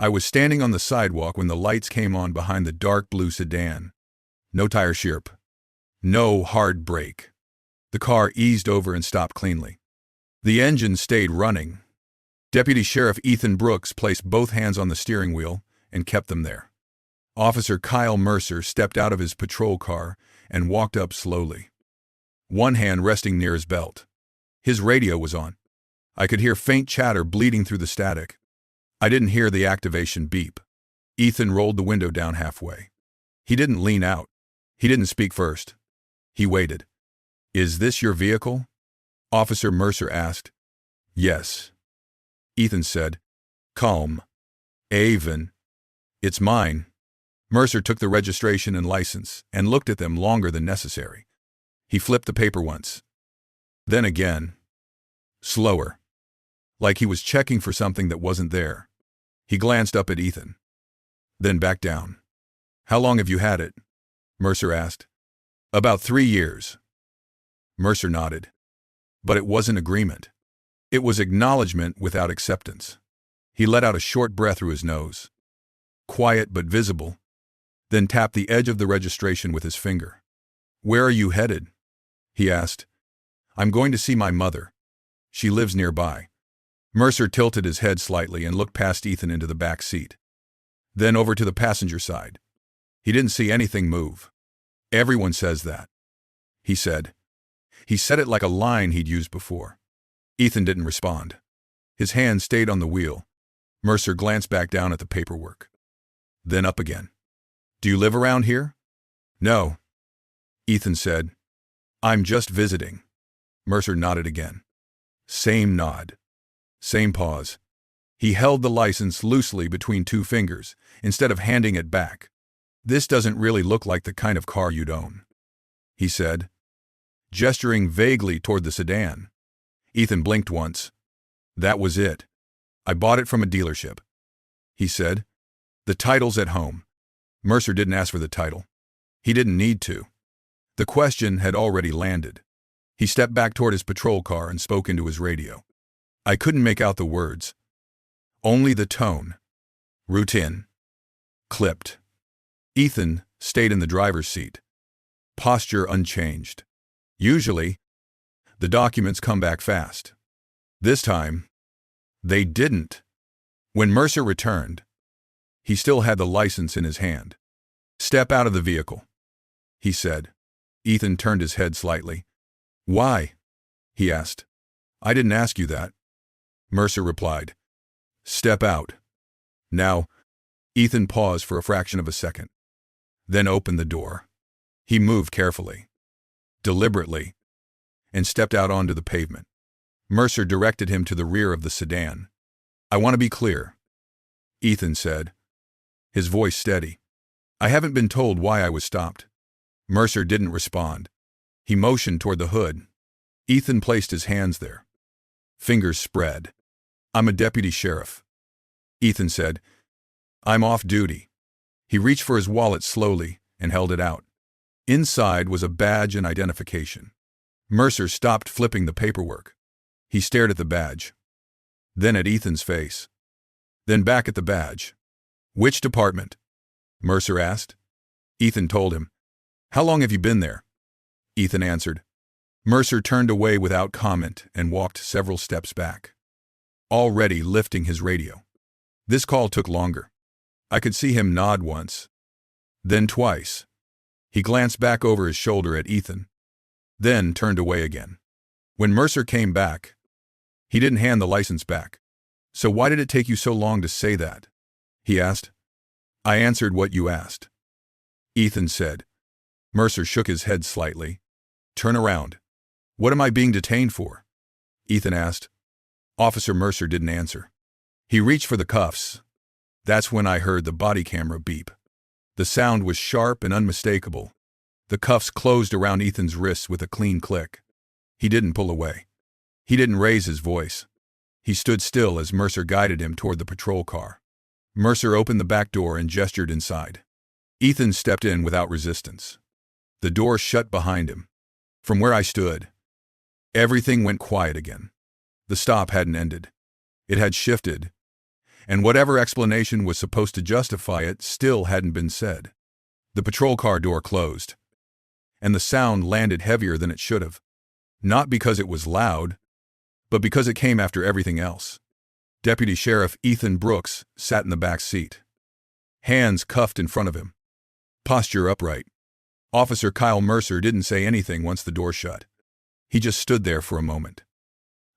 I was standing on the sidewalk when the lights came on behind the dark blue sedan. No tire chirp. No hard brake. The car eased over and stopped cleanly. The engine stayed running. Deputy Sheriff Ethan Brooks placed both hands on the steering wheel and kept them there. Officer Kyle Mercer stepped out of his patrol car and walked up slowly, one hand resting near his belt. His radio was on. I could hear faint chatter bleeding through the static. I didn't hear the activation beep. Ethan rolled the window down halfway. He didn't lean out. He didn't speak first. He waited. "Is this your vehicle?" Officer Mercer asked. "Yes." Ethan said, calm. "Avon. It's mine." Mercer took the registration and license and looked at them longer than necessary. He flipped the paper once. Then again. Slower. Like he was checking for something that wasn't there. He glanced up at Ethan. Then back down. "How long have you had it?" Mercer asked. "About 3 years." Mercer nodded. But it wasn't agreement. It was acknowledgement without acceptance. He let out a short breath through his nose. Quiet but visible. Then tapped the edge of the registration with his finger. "Where are you headed?" he asked. "I'm going to see my mother. She lives nearby." Mercer tilted his head slightly and looked past Ethan into the back seat. Then over to the passenger side. He didn't see anything move. "Everyone says that," he said. He said it like a line he'd used before. Ethan didn't respond. His hand stayed on the wheel. Mercer glanced back down at the paperwork. Then up again. "Do you live around here?" "No," Ethan said. "I'm just visiting." Mercer nodded again. Same nod. Same pause. He held the license loosely between 2 fingers, instead of handing it back. "This doesn't really look like the kind of car you'd own," he said, gesturing vaguely toward the sedan. Ethan blinked once. "That was it. I bought it from a dealership," he said. "The title's at home." Mercer didn't ask for the title. He didn't need to. The question had already landed. He stepped back toward his patrol car and spoke into his radio. I couldn't make out the words. Only the tone. Routine. Clipped. Ethan stayed in the driver's seat. Posture unchanged. Usually, the documents come back fast. This time, they didn't. When Mercer returned, he still had the license in his hand. "Step out of the vehicle," he said. Ethan turned his head slightly. "Why?" he asked. "I didn't ask you that," Mercer replied. "Step out." Now, Ethan paused for a fraction of a second, then opened the door. He moved carefully, deliberately, and stepped out onto the pavement. Mercer directed him to the rear of the sedan. "I want to be clear," Ethan said, his voice steady. "I haven't been told why I was stopped." Mercer didn't respond. He motioned toward the hood. Ethan placed his hands there. Fingers spread. "I'm a deputy sheriff," Ethan said. "I'm off duty." He reached for his wallet slowly and held it out. Inside was a badge and identification. Mercer stopped flipping the paperwork. He stared at the badge, then at Ethan's face, then back at the badge. "Which department?" Mercer asked. Ethan told him. "How long have you been there?" Ethan answered. Mercer turned away without comment and walked several steps back, already lifting his radio. This call took longer. I could see him nod once, then twice. He glanced back over his shoulder at Ethan, then turned away again. When Mercer came back, he didn't hand the license back. "So why did it take you so long to say that?" he asked. "I answered what you asked," Ethan said. Mercer shook his head slightly. "Turn around." "What am I being detained for?" Ethan asked. Officer Mercer didn't answer. He reached for the cuffs. That's when I heard the body camera beep. The sound was sharp and unmistakable. The cuffs closed around Ethan's wrists with a clean click. He didn't pull away. He didn't raise his voice. He stood still as Mercer guided him toward the patrol car. Mercer opened the back door and gestured inside. Ethan stepped in without resistance. The door shut behind him. From where I stood, everything went quiet again. The stop hadn't ended. It had shifted, and whatever explanation was supposed to justify it still hadn't been said. The patrol car door closed, and the sound landed heavier than it should have. Not because it was loud, but because it came after everything else. Deputy Sheriff Ethan Brooks sat in the back seat, hands cuffed in front of him, posture upright. Officer Kyle Mercer didn't say anything once the door shut. He just stood there for a moment,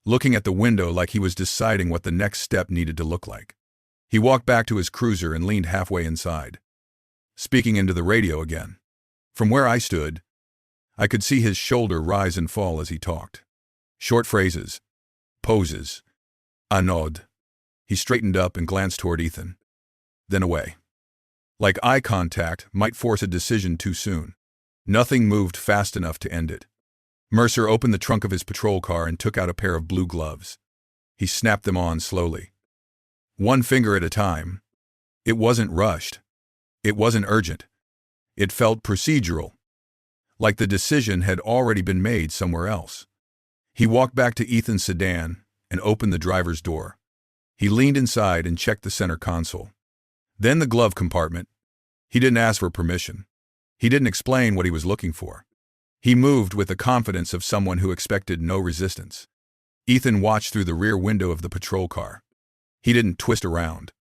looking at the window like he was deciding what the next step needed to look like. He walked back to his cruiser and leaned halfway inside, speaking into the radio again. From where I stood, I could see his shoulder rise and fall as he talked. Short phrases, poses, a nod. He straightened up and glanced toward Ethan, then away. Like eye contact might force a decision too soon. Nothing moved fast enough to end it. Mercer opened the trunk of his patrol car and took out a pair of blue gloves. He snapped them on slowly, one finger at a time. It wasn't rushed. It wasn't urgent. It felt procedural, like the decision had already been made somewhere else. He walked back to Ethan's sedan and opened the driver's door. He leaned inside and checked the center console, then the glove compartment. He didn't ask for permission. He didn't explain what he was looking for. He moved with the confidence of someone who expected no resistance. Ethan watched through the rear window of the patrol car. He didn't twist around.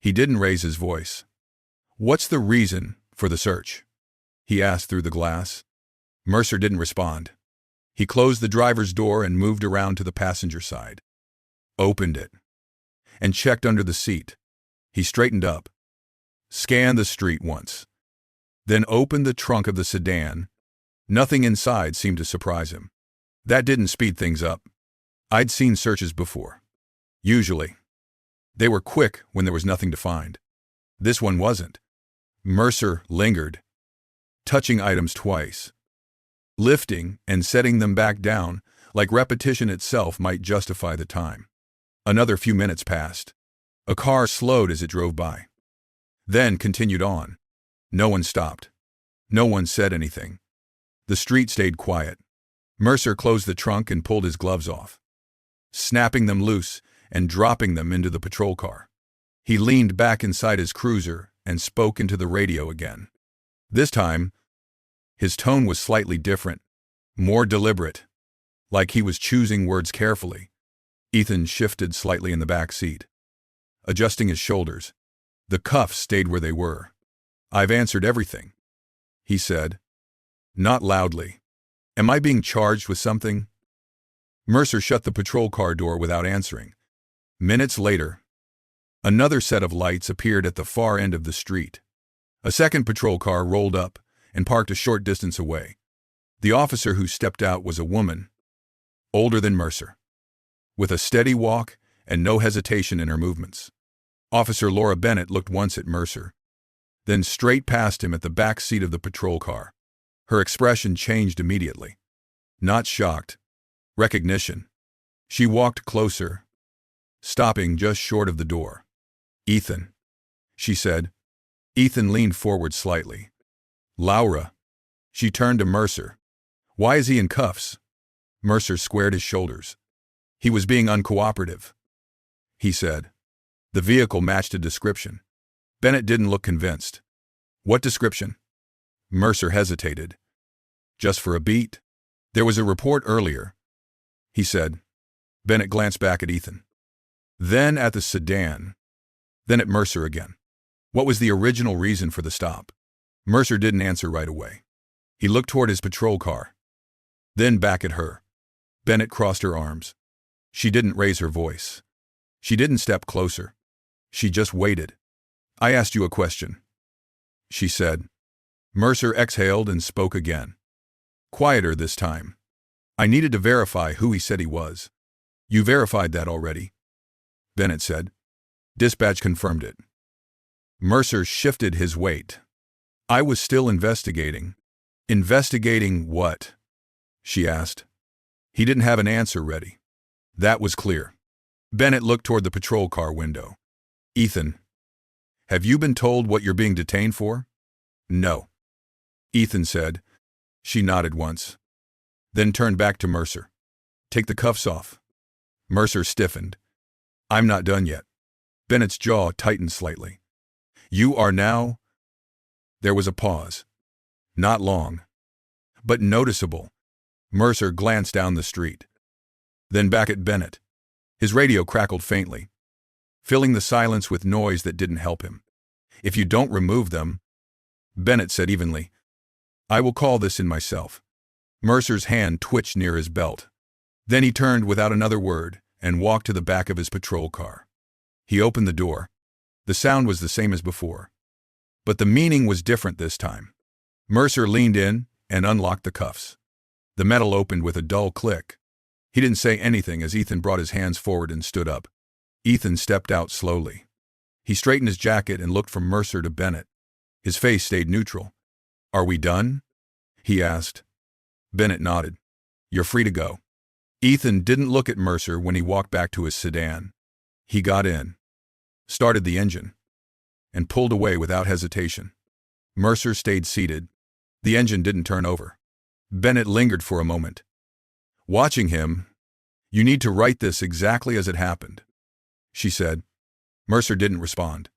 He didn't raise his voice. "What's the reason for the search?" he asked through the glass. Mercer didn't respond. He closed the driver's door and moved around to the passenger side, opened it, and checked under the seat. He straightened up, scanned the street once, then opened the trunk of the sedan. Nothing inside seemed to surprise him. That didn't speed things up. I'd seen searches before. Usually, they were quick when there was nothing to find. This one wasn't. Mercer lingered, touching items twice, lifting and setting them back down like repetition itself might justify the time. Another few minutes passed. A car slowed as it drove by, then continued on. No one stopped. No one said anything. The street stayed quiet. Mercer closed the trunk and pulled his gloves off, snapping them loose and dropping them into the patrol car. He leaned back inside his cruiser and spoke into the radio again. This time, his tone was slightly different, more deliberate, like he was choosing words carefully. Ethan shifted slightly in the back seat, adjusting his shoulders. The cuffs stayed where they were. "I've answered everything," he said, not loudly. "Am I being charged with something?" Mercer shut the patrol car door without answering. Minutes later, another set of lights appeared at the far end of the street. A second patrol car rolled up and parked a short distance away. The officer who stepped out was a woman, older than Mercer, with a steady walk and no hesitation in her movements. Officer Laura Bennett looked once at Mercer, then straight past him at the back seat of the patrol car. Her expression changed immediately. Not shocked, recognition. She walked closer, stopping just short of the door. "Ethan," she said. Ethan leaned forward slightly. "Laura." She turned to Mercer. "Why is he in cuffs?" Mercer squared his shoulders. "He was being uncooperative," he said. The vehicle matched a description. Bennett didn't look convinced. "What description?" Mercer hesitated. "Just for a beat. There was a report earlier," he said. Bennett glanced back at Ethan, then at the sedan, then at Mercer again. "What was the original reason for the stop?" Mercer didn't answer right away. He looked toward his patrol car, then back at her. Bennett crossed her arms. She didn't raise her voice. She didn't step closer. She just waited. "I asked you a question," she said. Mercer exhaled and spoke again, quieter this time. "I needed to verify who he said he was." "You verified that already," Bennett said. "Dispatch confirmed it." Mercer shifted his weight. "I was still investigating." "Investigating what?" she asked. He didn't have an answer ready. That was clear. Bennett looked toward the patrol car window. "Ethan, have you been told what you're being detained for?" "No," Ethan said. She nodded once, then turned back to Mercer. "Take the cuffs off." Mercer stiffened. "I'm not done yet." Bennett's jaw tightened slightly. "You are now—" There was a pause. Not long, but noticeable. Mercer glanced down the street, then back at Bennett. His radio crackled faintly, filling the silence with noise that didn't help him. "If you don't remove them," Bennett said evenly, "I will call this in myself." Mercer's hand twitched near his belt. Then he turned without another word and walked to the back of his patrol car. He opened the door. The sound was the same as before, but the meaning was different this time. Mercer leaned in and unlocked the cuffs. The metal opened with a dull click. He didn't say anything as Ethan brought his hands forward and stood up. Ethan stepped out slowly. He straightened his jacket and looked from Mercer to Bennett. His face stayed neutral. "Are we done?" he asked. Bennett nodded. "You're free to go." Ethan didn't look at Mercer when he walked back to his sedan. He got in, started the engine, and pulled away without hesitation. Mercer stayed seated. The engine didn't turn over. Bennett lingered for a moment, watching him. "You need to write this exactly as it happened," she said. Mercer didn't respond.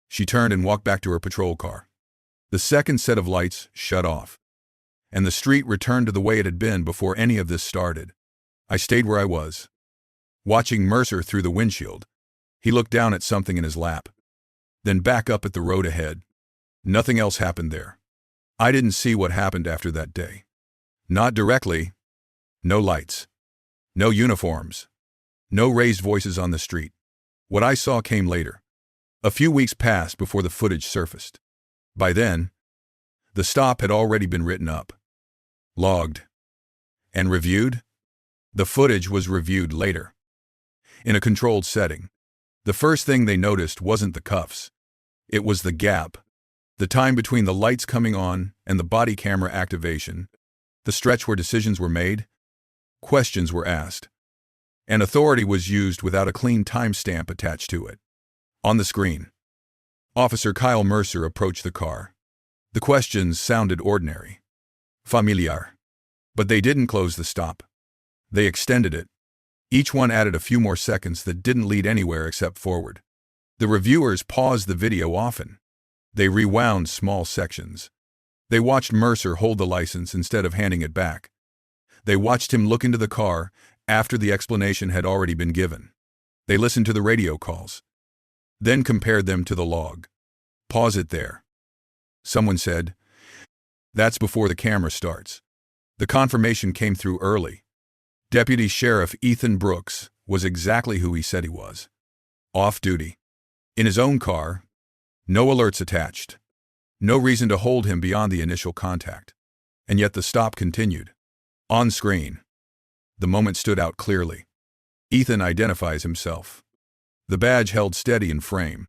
She turned and walked back to her patrol car. The second set of lights shut off, and the street returned to the way it had been before any of this started. I stayed where I was, watching Mercer through the windshield. He looked down at something in his lap, then back up at the road ahead. Nothing else happened there. I didn't see what happened after that day. Not directly. No lights. No uniforms. No raised voices on the street. What I saw came later. A few weeks passed before the footage surfaced. By then, the stop had already been written up, logged, and reviewed. The footage was reviewed later, in a controlled setting. The first thing they noticed wasn't the cuffs. It was the gap, the time between the lights coming on and the body camera activation, the stretch where decisions were made, questions were asked, and authority was used without a clean timestamp attached to it. On the screen, Officer Kyle Mercer approached the car. The questions sounded ordinary, familiar, but they didn't close the stop. They extended it. Each one added a few more seconds that didn't lead anywhere except forward. The reviewers paused the video often. They rewound small sections. They watched Mercer hold the license instead of handing it back. They watched him look into the car after the explanation had already been given. They listened to the radio calls, then compared them to the log. "Pause it there," someone said. "That's before the camera starts." The confirmation came through early. Deputy Sheriff Ethan Brooks was exactly who he said he was. Off duty. In his own car. No alerts attached. No reason to hold him beyond the initial contact. And yet the stop continued. On screen. The moment stood out clearly. Ethan identifies himself. The badge held steady in frame.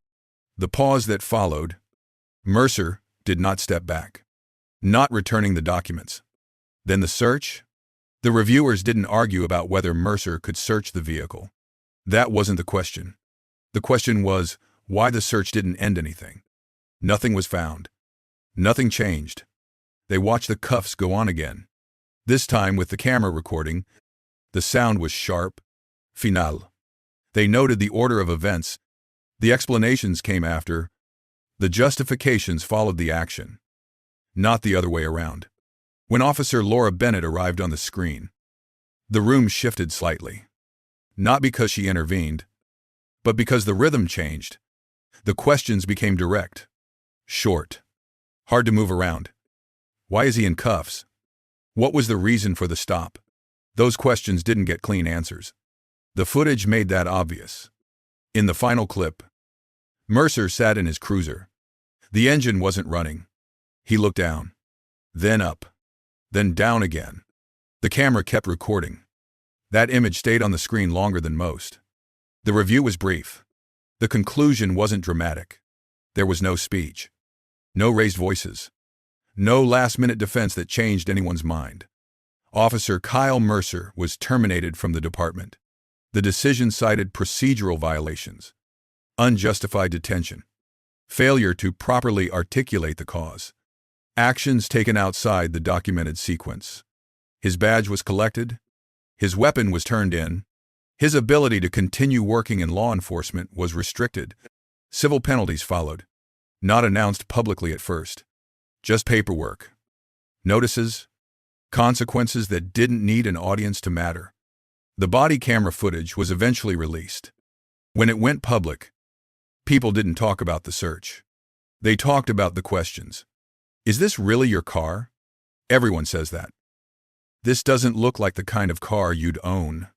The pause that followed. Mercer did not step back, not returning the documents. Then the search. The reviewers didn't argue about whether Mercer could search the vehicle. That wasn't the question. The question was why the search didn't end anything. Nothing was found. Nothing changed. They watched the cuffs go on again. This time with the camera recording. The sound was sharp. Final. They noted the order of events. The explanations came after. The justifications followed the action. Not the other way around. When Officer Laura Bennett arrived on the screen, the room shifted slightly. Not because she intervened, but because the rhythm changed. The questions became direct, short, hard to move around. Why is he in cuffs? What was the reason for the stop? Those questions didn't get clean answers. The footage made that obvious. In the final clip, Mercer sat in his cruiser. The engine wasn't running. He looked down, then up, then down again. The camera kept recording. That image stayed on the screen longer than most. The review was brief. The conclusion wasn't dramatic. There was no speech, no raised voices, no last-minute defense that changed anyone's mind. Officer Kyle Mercer was terminated from the department. The decision cited procedural violations, unjustified detention, failure to properly articulate the cause, actions taken outside the documented sequence. His badge was collected. His weapon was turned in. His ability to continue working in law enforcement was restricted. Civil penalties followed, not announced publicly at first. Just paperwork. Notices. Consequences that didn't need an audience to matter. The body camera footage was eventually released. When it went public, people didn't talk about the search. They talked about the questions. Is this really your car? Everyone says that. This doesn't look like the kind of car you'd own.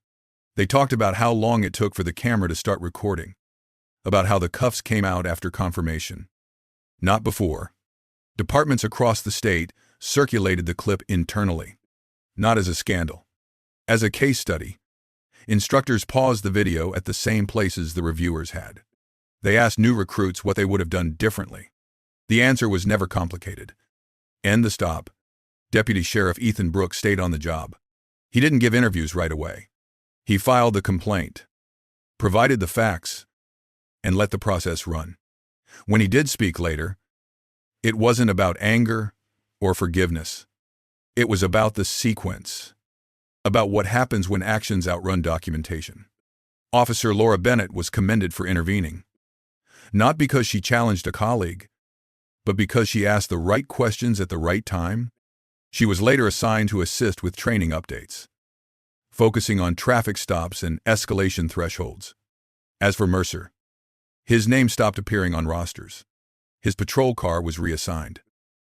They talked about how long it took for the camera to start recording, about how the cuffs came out after confirmation. Not before. Departments across the state circulated the clip internally, not as a scandal. As a case study, instructors paused the video at the same places the reviewers had. They asked new recruits what they would have done differently. The answer was never complicated. End the stop. Deputy Sheriff Ethan Brooks stayed on the job. He didn't give interviews right away. He filed the complaint, provided the facts, and let the process run. When he did speak later, it wasn't about anger or forgiveness. It was about the sequence, about what happens when actions outrun documentation. Officer Laura Bennett was commended for intervening, not because she challenged a colleague, but because she asked the right questions at the right time. She was later assigned to assist with training updates, focusing on traffic stops and escalation thresholds. As for Mercer, his name stopped appearing on rosters. His patrol car was reassigned.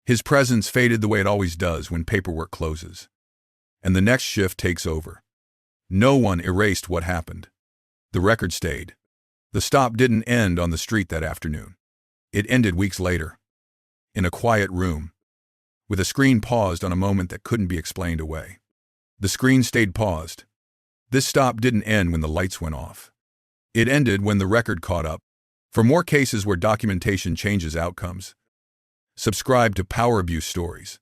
His presence faded the way it always does when paperwork closes, and the next shift takes over. No one erased what happened. The record stayed. The stop didn't end on the street that afternoon. It ended weeks later, in a quiet room, with a screen paused on a moment that couldn't be explained away. The screen stayed paused. This stop didn't end when the lights went off. It ended when the record caught up. For more cases where documentation changes outcomes, subscribe to Power Abuse Stories.